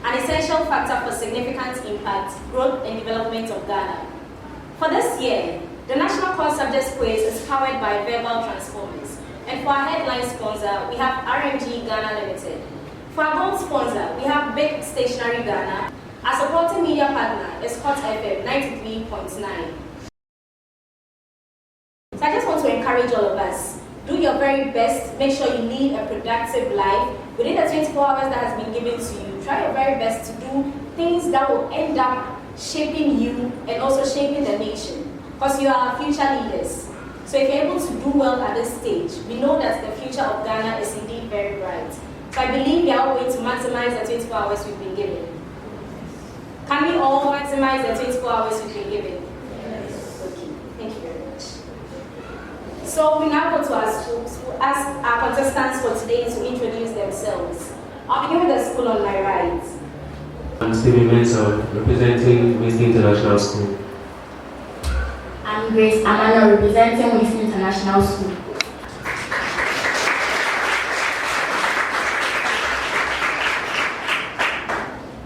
An essential factor for significant impact, growth, and development of Ghana. For this year, the National Core Subjects Quiz is powered by Verbal Transformers. And for our headline sponsor, we have RMG Ghana Limited. For our gold sponsor, we have Big Stationery Ghana. Our supporting media partner is Hot FM 93.9. So I just want to encourage all of us. Do your very best. Make sure you lead a productive life. Within the 24 hours that has been given to you, try your very best to do things that will end up shaping you and also shaping the nation. Because you are our future leaders. So if you're able to do well at this stage, we know that the future of Ghana is indeed very bright. So I believe we are all going to maximize the 24 hours we've been given. Can we all maximize the 24 hours we've been given? Yes. Okay, thank you very much. So we now go to our schools to ask our contestants for today to introduce themselves. I'll begin with the school on my right. I'm Stephen Mensah, representing WINGSTON International School. I'm Grace Amano, representing WINGSTON International School.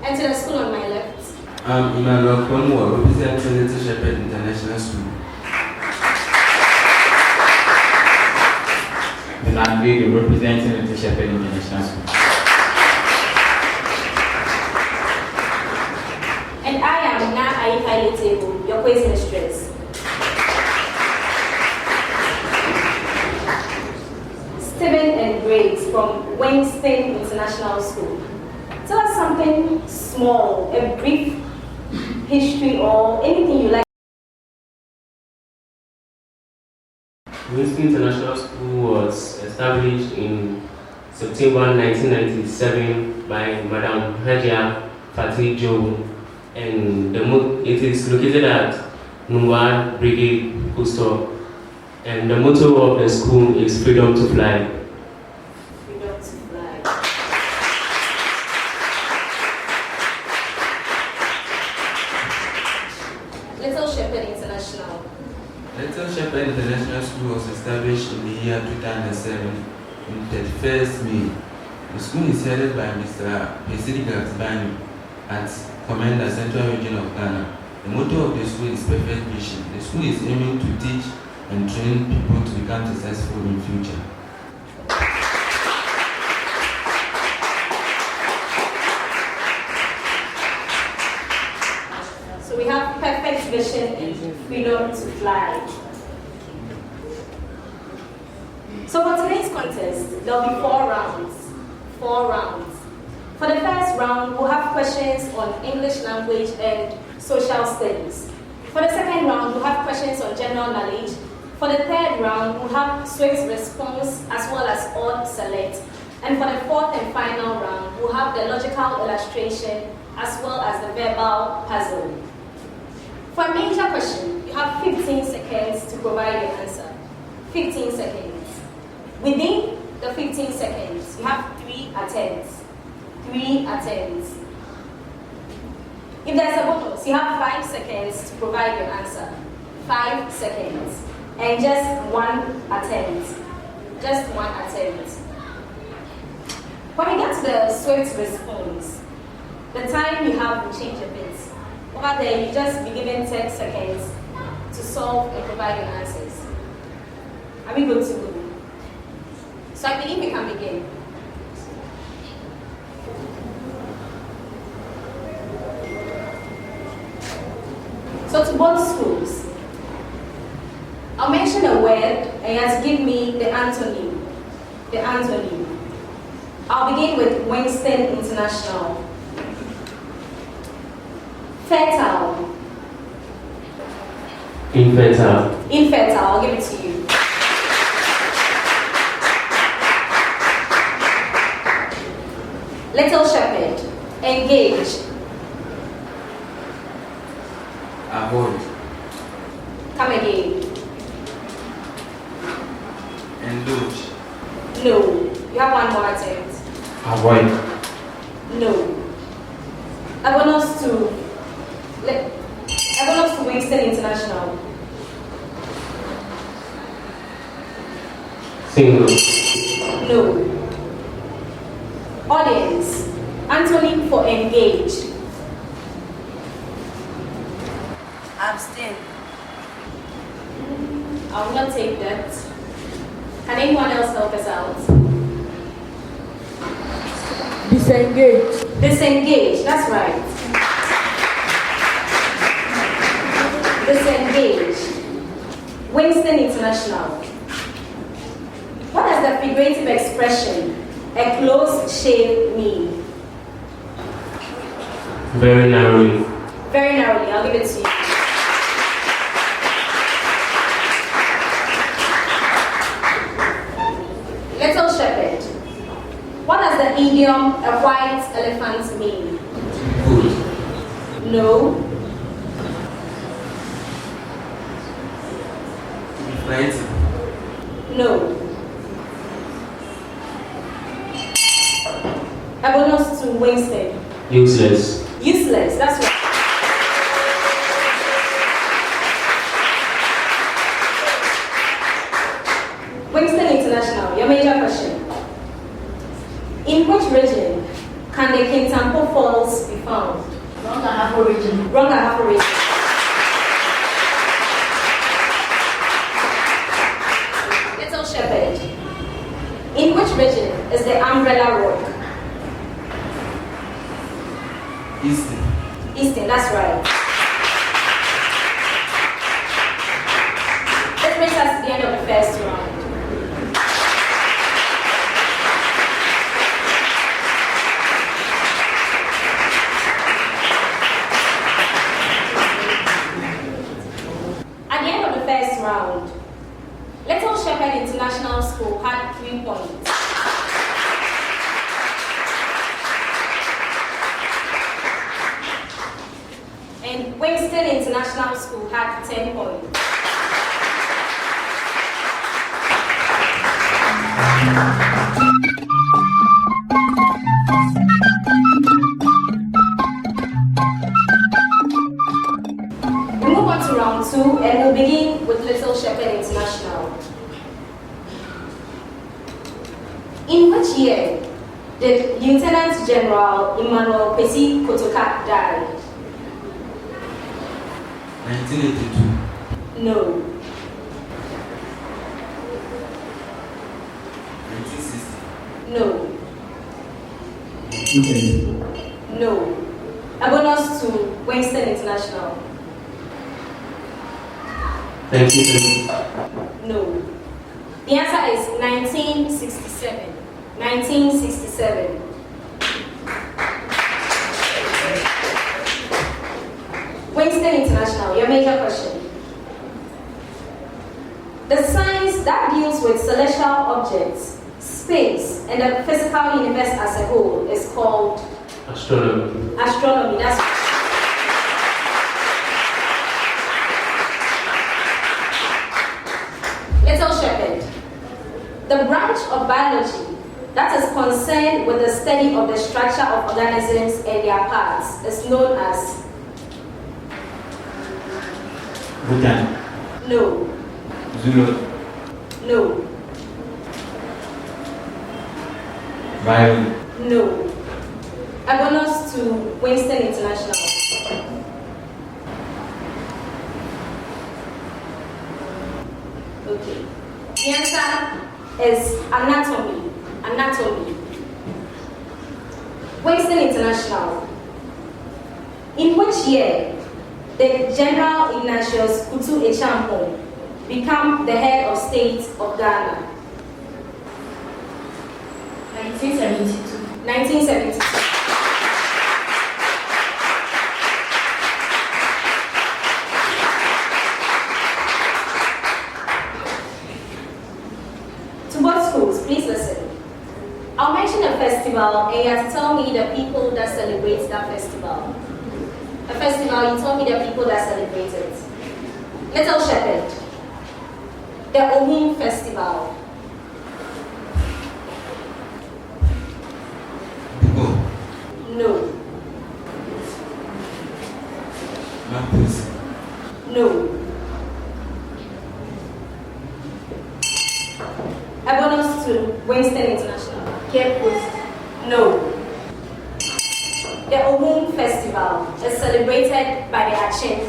And to the school on my left. I'm Emmanuel Kwamwa, representing Little Shepherd International School. And I'm Vega, representing Little Shepherd International School. And I am Na Ayi Table, your quiz mistress. Stephen and Grace from WINGSTON International School. Tell us something small, a brief history or anything you like. WINGSTON International School was established in September 1997 by Madam Hajia Fatih Jo, and it is located at NUNGUA Brigade Coastal. And the motto of the school is Freedom to Fly. Freedom to fly. Little Shepherd International. Little Shepherd International School was established in the year 2007 on 31st May. The school is headed by Mr. Pesidi Gatsbani at KOMENDA, Central Region of Ghana. The motto of the school is Perfect Vision. The school is aiming to teach and train people to become successful in the future. So we have Perfect Vision and Freedom to Fly. So for today's contest, there will be 4 rounds. 4 rounds. For the first round, we'll have questions on English language and social studies. For the second round, we'll have questions on general knowledge. For the third round, we'll have swift response as well as odd select. And for the fourth and final round, we'll have the logical illustration as well as the verbal puzzle. For a major question, you have 15 seconds to provide your answer. 15 seconds. Within the 15 seconds, you have 3 attempts. 3 attempts. If there's a bonus, you have 5 seconds to provide your answer. 5 seconds. And just 1 attempt. Just 1 attempt. When we get to the swift response, the time you have will change a bit. Over there, you just be given 10 seconds to solve and provide your answers. Are we good to go? So I believe we can begin. So to both schools, I'll mention a word and you have to give me the antonym. The antonym. I'll begin with WINGSTON International. Fertile. Infertile. Infertile, I'll give it to you. Little Shepherd. Engage. Avoid. Come again. Indulge. No. You have one more attempt. Avoid. No. I want us to WINGSTON International. Single. No. Audience. Anthony for engage. Abstain. I will not take that. Can anyone else help us out? Disengage. Disengage. That's right. Disengage. WINGSTON International. What does the figurative expression "a closed shave" mean? Very narrowly. Very narrowly. I'll give it to you. Little Shepherd. What does the idiom "a white elephant" mean? Good. No. To be frightened. No. A bonus to WINGSTON. Useless. Useless. That's right. WINGSTON International. Your major question. In which region can the Kintampo Falls be found? Wrong region. Wrong region. Little Shepherd. In which region is the Umbrella Rock? Easton. Eastern, that's right. This brings us to the end of the first round. At the end of the first round, Little Shepherd International School had 3 points. And WINGSTON International School had 10 points. We move on to round 2 and we'll begin with Little Shepherd International. In which year did Lieutenant General Emmanuel Pesi Kotoka die? 1982. No. 1960. No. Okay. No. A bonus to WINGSTON International. 1970. No. The answer is 1967. 1967. WINGSTON International, your major question. The science that deals with celestial objects, space, and the physical universe as a whole is called Astronomy. astronomy. That's Little Shepherd. The branch of biology that is concerned with the study of the structure of organisms and their parts is known as Bhutan. no, Zulu. no, Biology. no. A bonus to WINGSTON International. Okay. The answer is anatomy. Anatomy. WINGSTON International. In which year did General Ignatius Kutu Echampong become the head of state of Ghana? 1972. 1972. To both schools, please listen. I'll mention a festival and you have to tell me the people that celebrate that festival. A festival, you tell me the people that celebrate it. Little Shepherd. The Ohum Festival. No. Mampus. No. A bonus to WINGSTON International. Cape Coast. No. The Ohum Festival is celebrated by the Achim.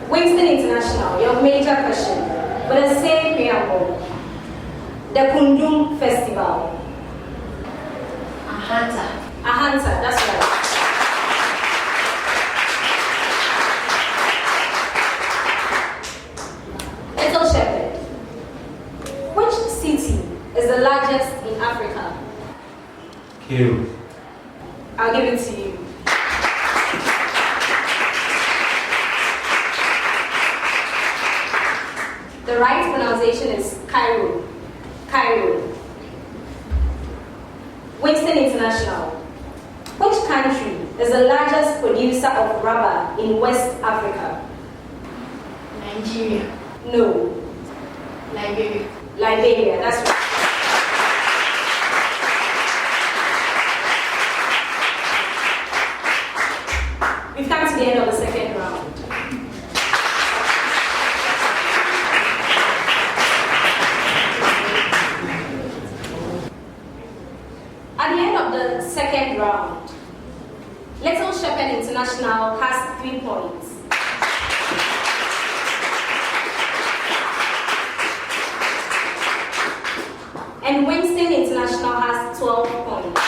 WINGSTON International, your major question, with the same preamble. The Kundum Festival. Ahanta, that's right. Little Shepherd. Which city is the largest in Africa? Cairo. I'll give it to you. The right pronunciation is Cairo. Cairo. WINGSTON International. Which country is the largest producer of rubber in West Africa? Nigeria. No. Liberia. Liberia, that's right. We've come to the end of the second round. At the end of the second round, Little Shepherd International has 3 points. And WINGSTON International has 12 points.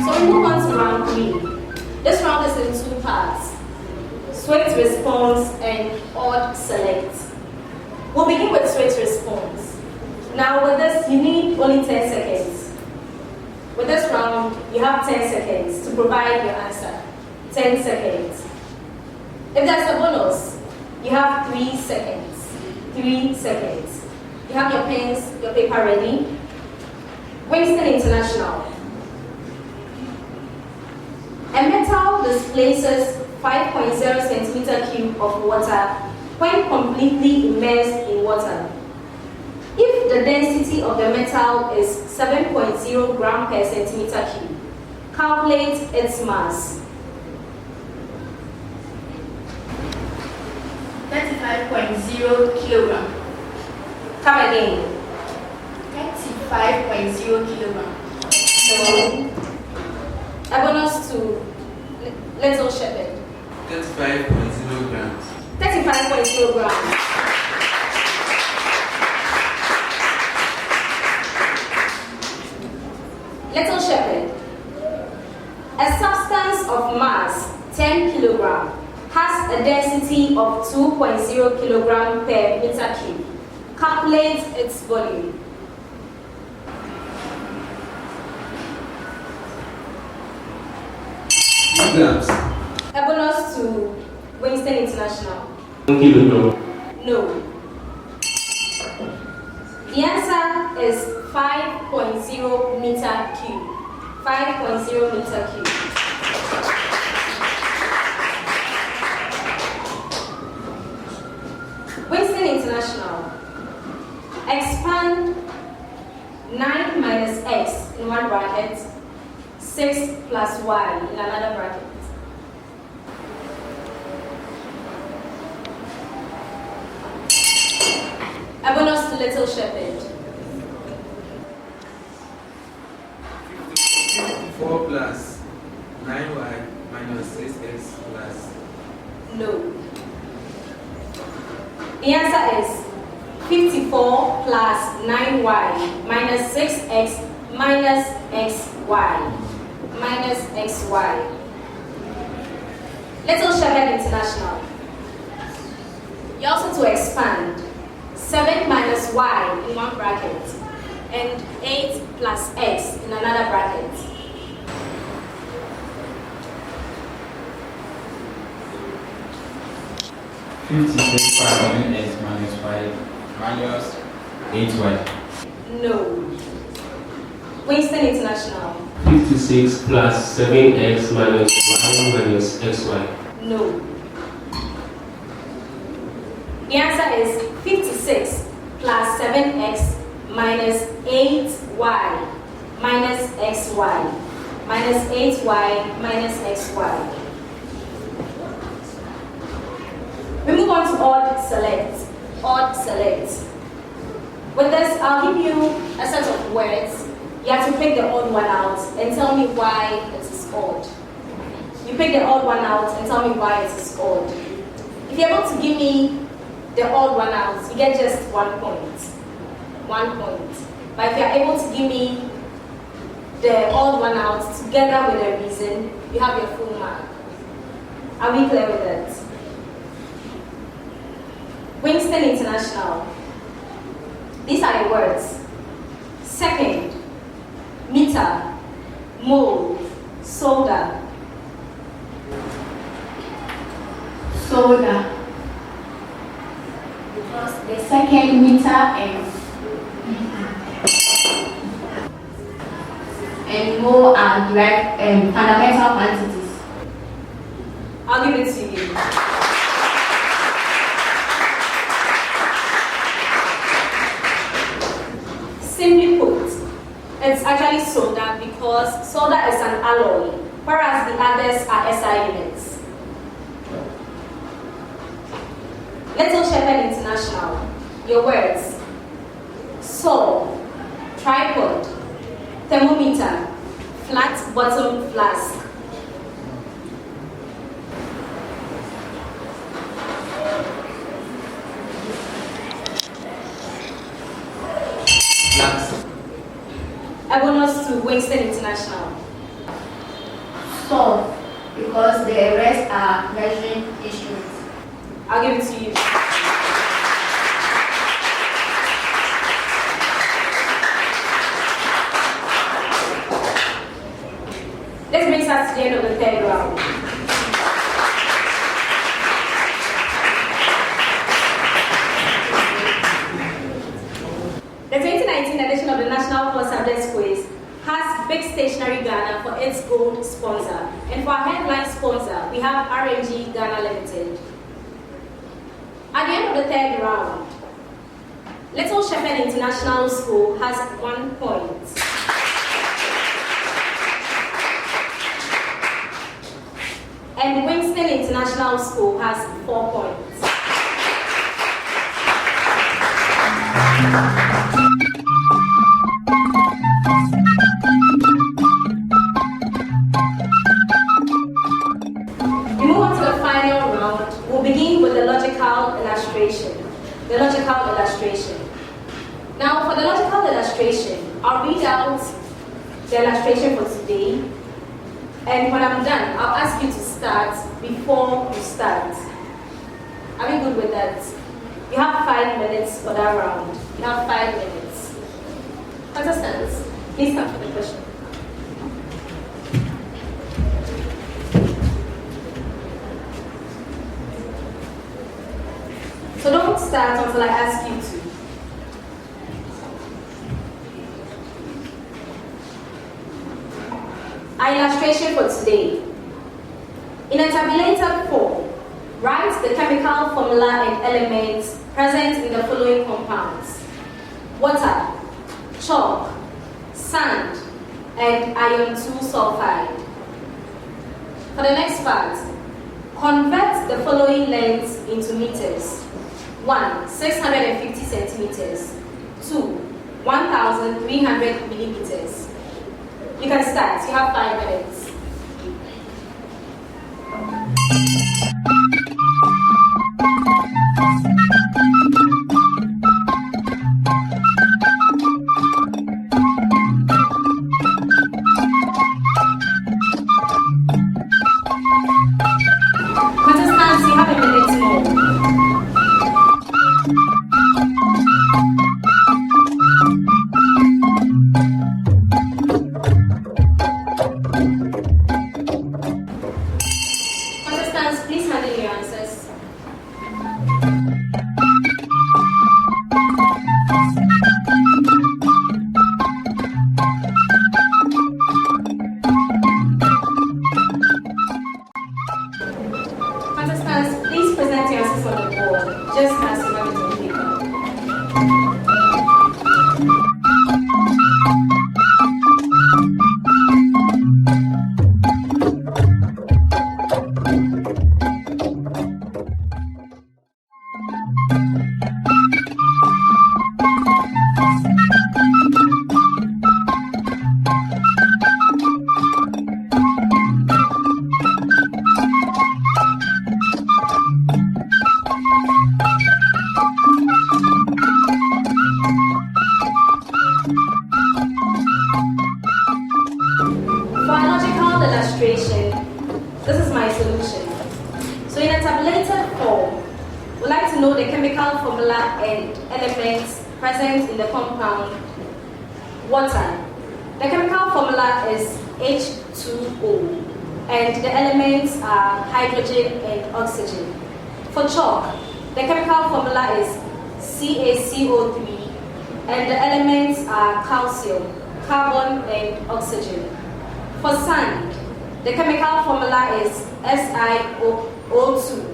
So we move on to round 3. This round is in 2 parts: swift response and odd select. We'll begin with swift response. Now with this, you need only 10 seconds. With this round, you have 10 seconds to provide your answer. 10 seconds. If there's a bonus, you have 3 seconds. 3 seconds. You have your pens, your paper ready. WINGSTON International. A metal displaces 5.0 centimeter cube of water when completely immersed in water. If the density of the metal is 7.0 gram per centimeter cube, calculate its mass. 35.0 kilogram. Come again. 35.0 kilogram. So, a bonus to Little Shepherd. 35.0 grams. 35.0 grams. Little Shepherd. A substance of mass 10 kilogram has a density of 2.0 kilogram per meter cube. Calculate its volume. Grams. A bonus to WINGSTON International. 1 kilogram. No. The answer is 5.0 meter cube. 5.0 meter cube. WINGSTON International. Expand 9 minus x in one bracket, 6 plus y in another bracket. A bonus to Little Shepherd. 54 plus 9y minus 6x plus. No. The answer is 54 plus 9y minus 6x minus xy. Minus xy. Little Shepherd International. You also to expand 7 minus y in one bracket, and 8 plus x in another bracket. x minus 5 minus 8y. No. Winston International. 56 plus 7x minus y minus xy. No. The answer is 56 plus 7x minus 8y minus xy minus 8y minus xy. We move on to odd select. Odd select. With this, I'll give you a set of words. You have to pick the odd one out and tell me why it is odd. You pick the odd one out and tell me why it is odd. If you're able to give me the odd one out, you get just 1 point. 1 point. But if you're able to give me the odd one out together with a reason, you have your full mark. Are we clear with that? WINGSTON International. These are your words. Second, meter, mole, soda. Soda. Because the second meter and mole are direct fundamental quantities. I'll give it to you. Simply put, it's actually soda because soda is an alloy, whereas the others are SI units. Little Shepherd International. Your words. Saw, tripod, thermometer, flat bottom flask. A bonus to WINGSTON International. So, because the rest are measuring instruments. I'll give it to you. This brings us to the end of the third round. The 2019 edition of the National Core Subjects Quiz has Big Stationery Ghana for its gold sponsor. And for our headline sponsor, we have RNG Ghana Limited. At the end of the third round, Little Shepherd International School has 1 point. And WINGSTON International School has 4 points. We move on to the final round. We'll begin with the logical illustration. The logical illustration. Now, for the logical illustration, I'll read out the illustration for today. And when I'm done, I'll ask you to start before you start. Are we good with that? You have 5 minutes for that round. You have 5 minutes. Contestants, please come for the question. So don't start until I ask you to. Our illustration for today. In a tabulated form, write the chemical formula and elements present in the following compounds: water, chalk, sand, and iron 2 sulfide. For the next part, convert the following lengths into meters. 1. 650 centimeters. 2. 1,300 millimeters. You can start. You have 5 minutes. Contestants, you have a minute more. solution. So in a tabulated form, we'd like to know the chemical formula and elements present in the compound water. The chemical formula is H2O, and the elements are hydrogen and oxygen. For chalk, the chemical formula is CaCO3, and the elements are calcium, carbon, and oxygen. For sand, the chemical formula is SiO2,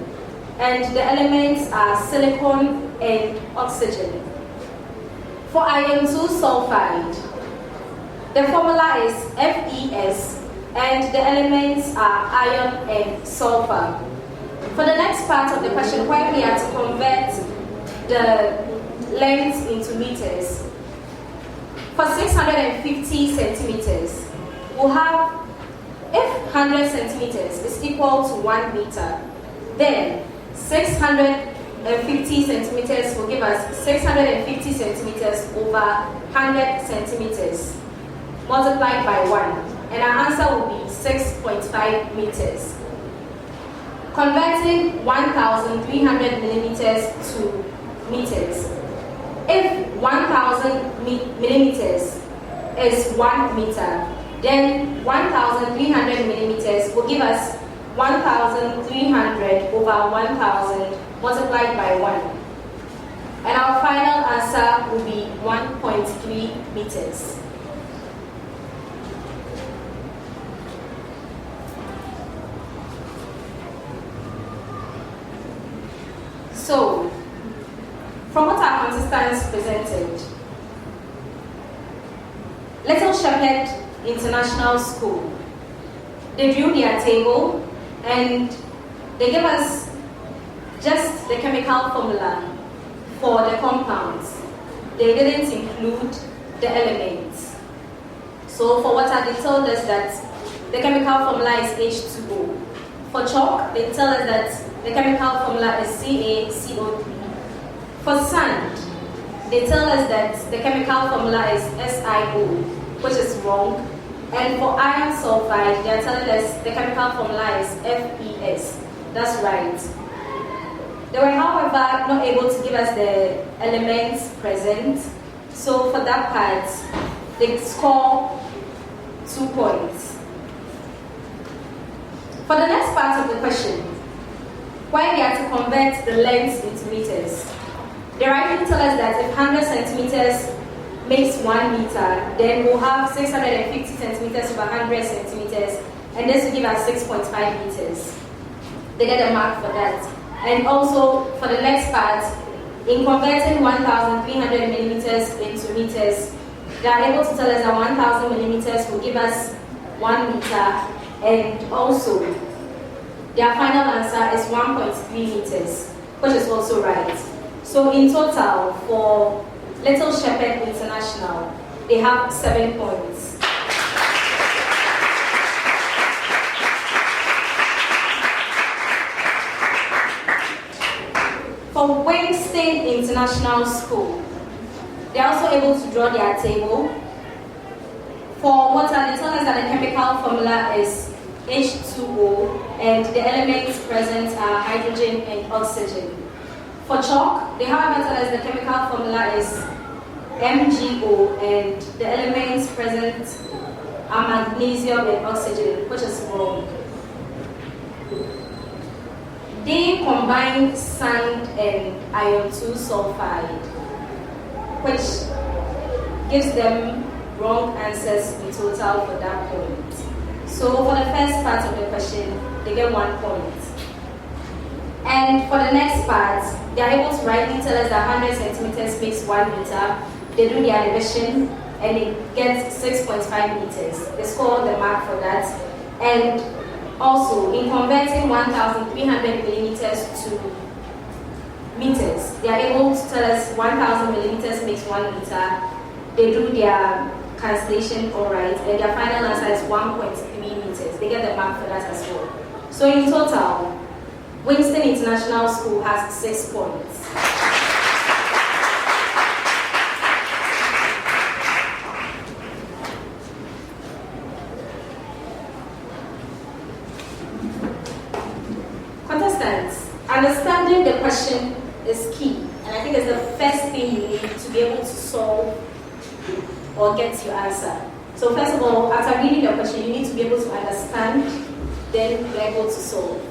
and the elements are silicon and oxygen. For iron 2 sulfide, the formula is FeS, and the elements are iron and sulfur. For the next part of the question, where we are to convert the length into meters, for 650 centimeters, we'll have, if 100 centimeters is equal to 1 meter, then 650 centimeters will give us 650 centimeters over 100 centimeters multiplied by 1, and our answer will be 6.5 meters. Converting 1,300 millimeters to meters. If 1,000 millimeters is 1 meter, then 1,300 millimeters will give us 1,300 over 1,000 multiplied by 1. And our final answer will be 1.3 meters. So, from what our contestants presented, Little Shepherd International School, they drew their table and they gave us just the chemical formula for the compounds. They didn't include the elements. So for water, they told us that the chemical formula is H2O. For chalk, they tell us that the chemical formula is CaCO3. For sand, they tell us that the chemical formula is SiO, which is wrong. And for iron sulfide, they are telling us the chemical formula is FeS. That's right. They were, however, not able to give us the elements present. So for that part, they score 2 points. For the next part of the question, where we are to convert the length into meters, they rightly tell us that if 100 centimeters makes 1 meter, then we'll have 650 centimeters over 100 centimeters, and this will give us 6.5 meters. They get a mark for that. And also, for the next part, in converting 1,300 millimeters into meters, they are able to tell us that 1,000 millimeters will give us 1 meter, and also, their final answer is 1.3 meters, which is also right. So in total, for Little Shepherd International, they have 7 points. For WINGSTON International School, they are also able to draw their table. For water, they tell us that the chemical formula is H2O, and the elements present are hydrogen and oxygen. For chalk, they however tell us the chemical formula is MgO, and the elements present are magnesium and oxygen, which is wrong. They combine sand and iron 2 sulfide, which gives them wrong answers in total for that point. So for the first part of the question, they get 1 point. And for the next part, they are able to rightly tell us that 100 centimeters makes 1 meter. They do their division and they get 6.5 meters. They score the mark for that. And also, in converting 1,300 millimeters to meters, they are able to tell us 1,000 millimeters makes 1 meter. They do their cancellation all right, and their final answer is 1.3 meters. They get the mark for that as well. So in total, WINGSTON International School has 6 points. Understanding the question is key, and I think it's the first thing you need to be able to solve or get your answer. So first of all, after reading the question, you need to be able to understand, then be able to solve.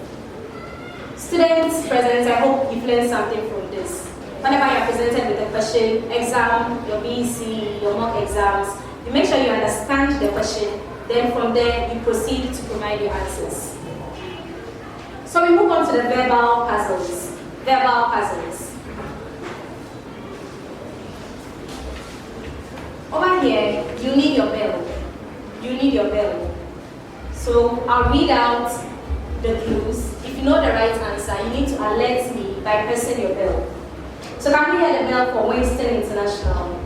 Students present, I hope you've learned something from this. Whenever you're presented with a question, exam, your BEC, your mock exams, you make sure you understand the question, then from there you proceed to provide your answers. So we move on to the verbal puzzles. Verbal puzzles. Over here, you need your bell. You need your bell. So I'll read out the clues. If you know the right answer, you need to alert me by pressing your bell. So can we hear the bell for WINGSTON International?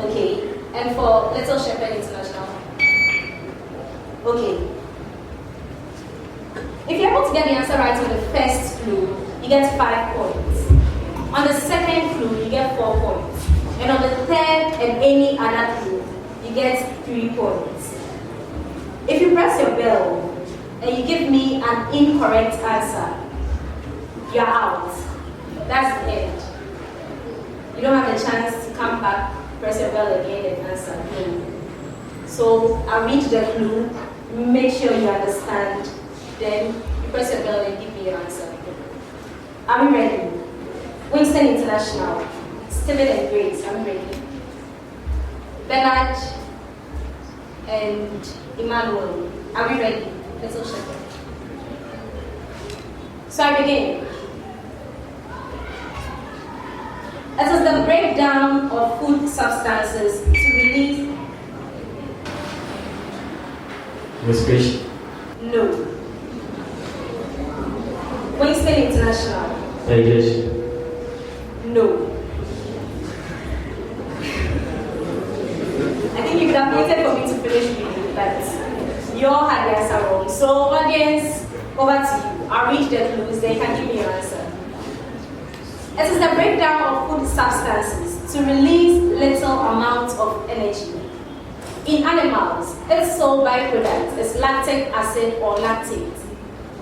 Okay. And for Little Shepherd International? Okay. If you're able to get the answer right on the first clue, you get 5 points. On the second clue, you get 4 points. And on the third and any other clue, you get 3 points. If you press your bell and you give me an incorrect answer, you're out. That's the end. You don't have a chance to come back, press your bell again and answer. So I'll read the clue, make sure you understand, then you press your bell and give me your answer. Are we ready? WINGSTON International. Stephen and Grace, are we ready? Bernard and Emmanuel, are we ready? Let's all check it. So I begin. It is the breakdown of food substances to release. Respiration. No. WINGSTON International. Digestion. No. I think you could have waited for me to finish reading, but you all had the answer wrong. So audience, over to you. I'll read the clues, they can give me your answer. It is the breakdown of food substances to release little amounts of energy. In animals, its sole byproduct is lactic acid or lactate.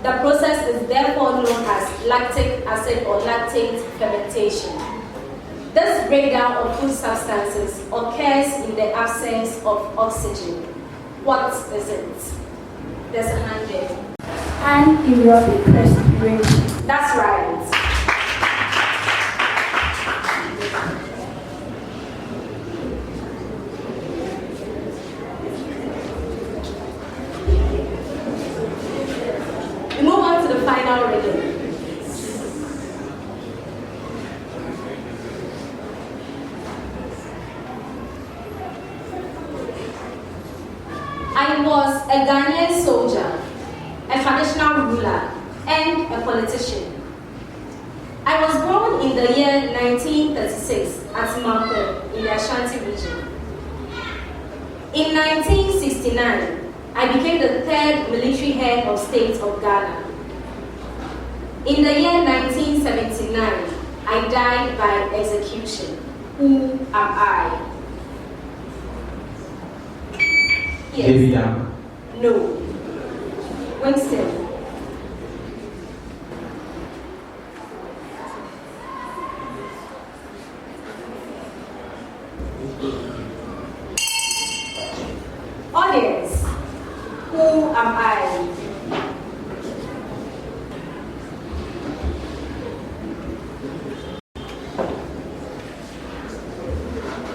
The process is therefore known as lactic acid or lactate fermentation. This breakdown of food substances occurs in the absence of oxygen. What is it? There's a hand there. Anaerobic respiration. That's right. We move on to the final reading. I was a Ghanaian soldier, a traditional ruler, and a politician. I was born in the year 1936 at Mampo in the Ashanti region. In 1969, I became the 3rd military head of state of Ghana. In the year 1979, I died by execution. Who am I? Yes. David Am. No. WINGSTON. Audience, who am I?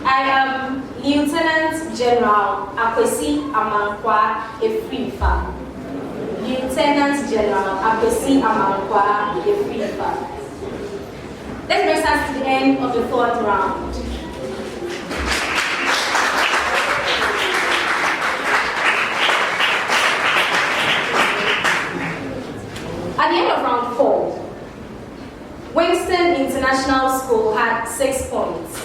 I am Lieutenant General Akwesi Amankwa Efrifa. Lieutenant General Akwesi Amankwa Efrifa. Let's bring us to the end of the 4th round. At the end of round 4, WINGSTON International School had 6 points.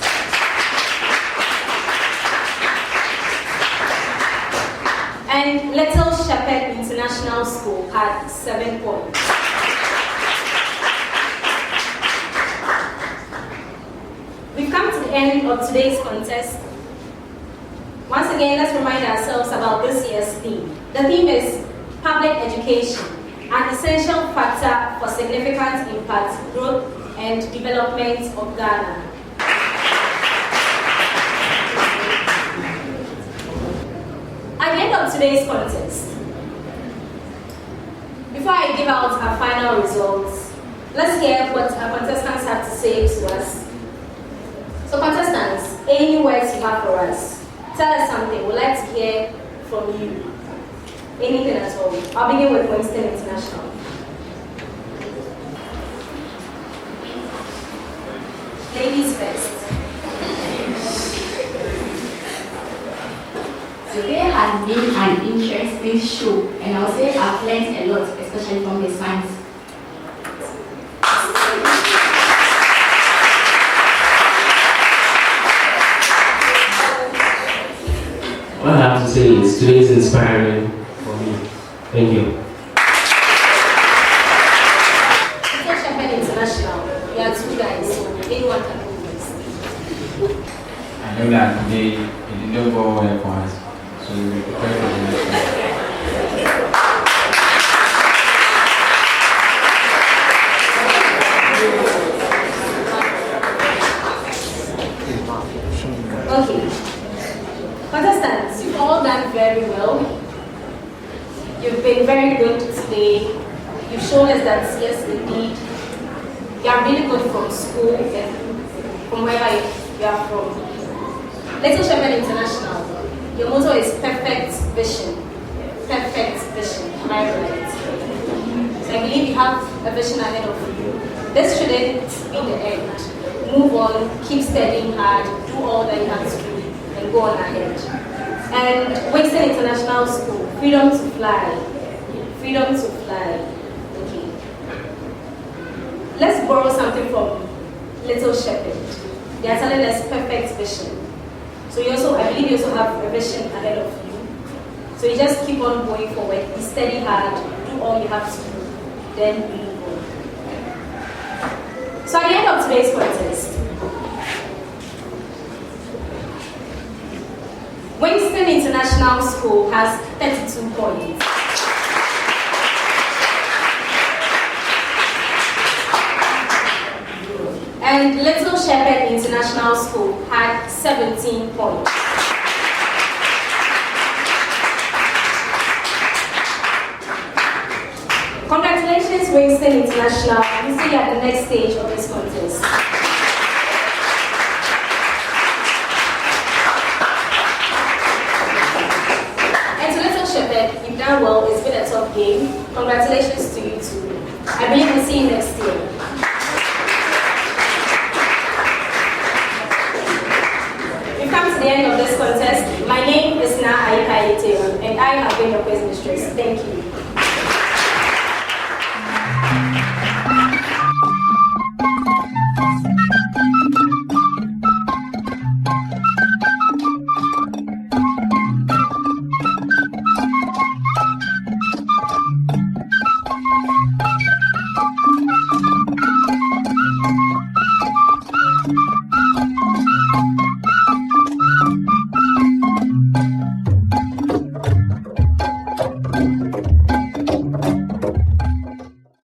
And Little Shepherd International School had 7 points. We've come to the end of today's contest. Once again, let's remind ourselves about this year's theme. The theme is public education, an essential factor for significant impact, growth, and development of Ghana. At the end of today's contest, before I give out our final results, let's hear what our contestants have to say to us. So contestants, any words you have for us? Tell us something. We'd like to hear from you. Anything at all. I'll begin with WINGSTON International. Ladies first. Today has been an interesting show, and I'll say I've learned a lot, especially from the science. What I have to say is today is inspiring for me. Thank you. International, you are two guys, so anyone can do this. I know that today it didn't go well for us, so we prepare for the next one. Okay. Contestants, you've all done very well. You've been very good today. You've shown us that, yes, indeed, you are really good from school and from wherever you are from. Little Shepherd International, your motto is perfect vision. Perfect vision. Am I right? So I believe you have a vision ahead of you. This shouldn't be the end. Move on, keep studying hard, do all that you have to do, and go on ahead. And WINGSTON International School, freedom to fly. Freedom to fly. Okay. Let's borrow something from Little Shepherd. They are telling us perfect vision. So you also, I believe you also have a vision ahead of you. So you just keep on going forward, be steady hard, do all you have to do, then move on. So at the end of today's contest, WINGSTON International School has 32 points. And Little Shepherd International School had 17 points. Congratulations, WINGSTON International. You see you at the next stage of this contest. And to Little Shepherd, you've done well. It's been a tough game. Congratulations to you too. I believe we'll see you next year. The end of this contest. My name is Na Aika Ayeteo, and I have been your quiz mistress. Thank you.